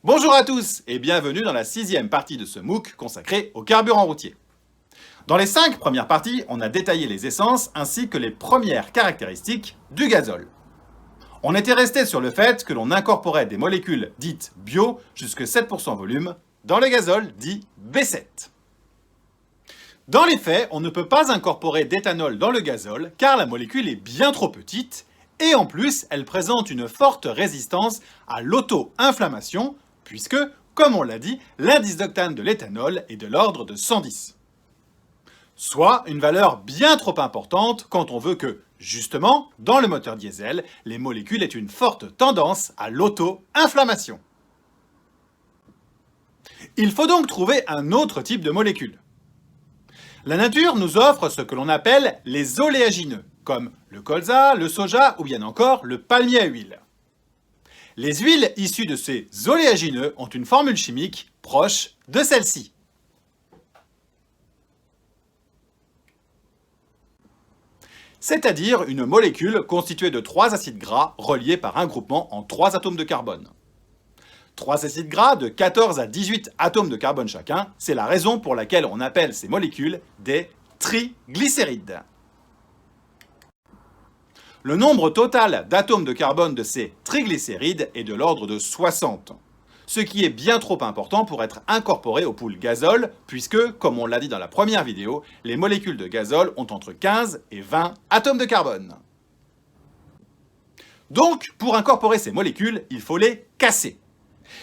Bonjour à tous et bienvenue dans la 6e partie de ce MOOC consacré au carburant routier. Dans les 5 premières parties, on a détaillé les essences ainsi que les premières caractéristiques du gazole. On était resté sur le fait que l'on incorporait des molécules dites bio jusqu'à 7% volume dans le gazole dit B7. Dans les faits, on ne peut pas incorporer d'éthanol dans le gazole car la molécule est bien trop petite et en plus, elle présente une forte résistance à l'auto-inflammation puisque, comme on l'a dit, l'indice d'octane de l'éthanol est de l'ordre de 110. Soit une valeur bien trop importante quand on veut que, justement, dans le moteur diesel, les molécules aient une forte tendance à l'auto-inflammation. Il faut donc trouver un autre type de molécule. La nature nous offre ce que l'on appelle les oléagineux, comme le colza, le soja ou bien encore le palmier à huile. Les huiles issues de ces oléagineux ont une formule chimique proche de celle-ci. C'est-à-dire une molécule constituée de 3 acides gras reliés par un groupement en 3 atomes de carbone. 3 acides gras de 14 à 18 atomes de carbone chacun, c'est la raison pour laquelle on appelle ces molécules des triglycérides. Le nombre total d'atomes de carbone de ces triglycérides est de l'ordre de 60, ce qui est bien trop important pour être incorporé au pool gazole, puisque, comme on l'a dit dans la première vidéo, les molécules de gazole ont entre 15 et 20 atomes de carbone. Donc, pour incorporer ces molécules, il faut les casser.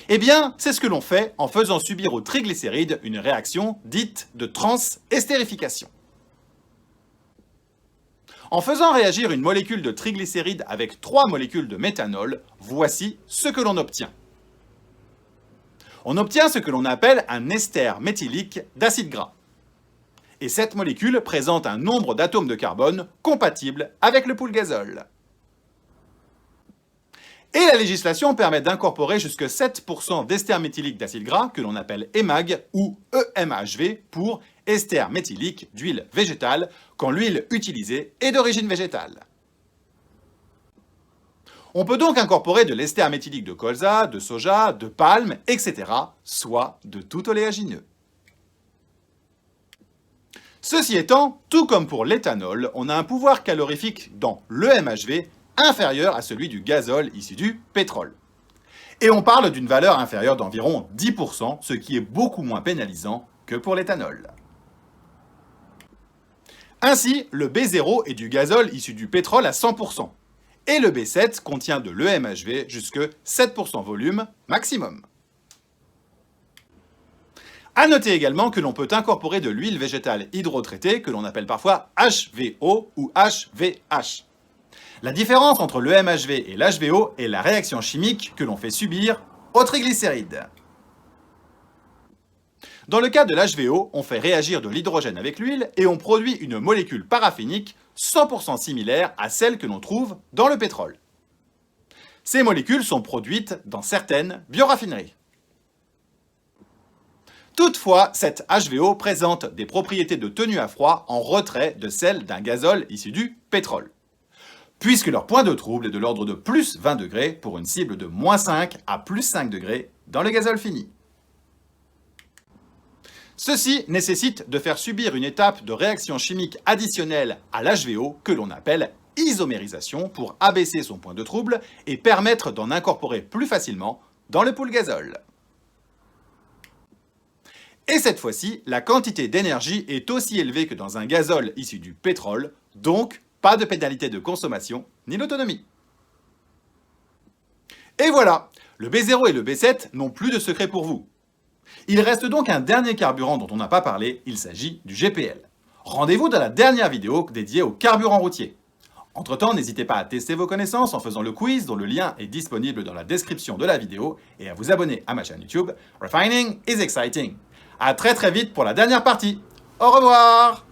Eh bien, c'est ce que l'on fait en faisant subir aux triglycérides une réaction dite de transestérification. En faisant réagir une molécule de triglycéride avec 3 molécules de méthanol, voici ce que l'on obtient. On obtient ce que l'on appelle un ester méthylique d'acide gras. Et cette molécule présente un nombre d'atomes de carbone compatible avec le pool gazole. Et la législation permet d'incorporer jusqu'à 7% d'ester méthylique d'acide gras que l'on appelle EMAG ou EMHV pour ester méthylique d'huile végétale quand l'huile utilisée est d'origine végétale. On peut donc incorporer de l'ester méthylique de colza, de soja, de palme, etc., soit de tout oléagineux. Ceci étant, tout comme pour l'éthanol, on a un pouvoir calorifique dans l'EMHV inférieur à celui du gazole issu du pétrole. Et on parle d'une valeur inférieure d'environ 10%, ce qui est beaucoup moins pénalisant que pour l'éthanol. Ainsi, le B0 est du gazole issu du pétrole à 100%, et le B7 contient de l'EMHV jusque 7% volume maximum. A noter également que l'on peut incorporer de l'huile végétale hydrotraitée que l'on appelle parfois HVO ou HVH. La différence entre le MHV et l'HVO est la réaction chimique que l'on fait subir aux triglycérides. Dans le cas de l'HVO, on fait réagir de l'hydrogène avec l'huile et on produit une molécule paraffinique 100% similaire à celle que l'on trouve dans le pétrole. Ces molécules sont produites dans certaines bioraffineries. Toutefois, cette HVO présente des propriétés de tenue à froid en retrait de celles d'un gazole issu du pétrole, puisque leur point de trouble est de l'ordre de plus 20 degrés pour une cible de moins 5 à plus 5 degrés dans le gazole fini. Ceci nécessite de faire subir une étape de réaction chimique additionnelle à l'HVO que l'on appelle isomérisation pour abaisser son point de trouble et permettre d'en incorporer plus facilement dans le pool gazole. Et cette fois-ci, la quantité d'énergie est aussi élevée que dans un gazole issu du pétrole, donc pas de pénalité de consommation ni d'autonomie. Et voilà, le B0 et le B7 n'ont plus de secret pour vous. Il reste donc un dernier carburant dont on n'a pas parlé, il s'agit du GPL. Rendez-vous dans la dernière vidéo dédiée au carburant routier. Entre-temps, n'hésitez pas à tester vos connaissances en faisant le quiz dont le lien est disponible dans la description de la vidéo et à vous abonner à ma chaîne YouTube Refining is Exciting. À très vite pour la dernière partie. Au revoir!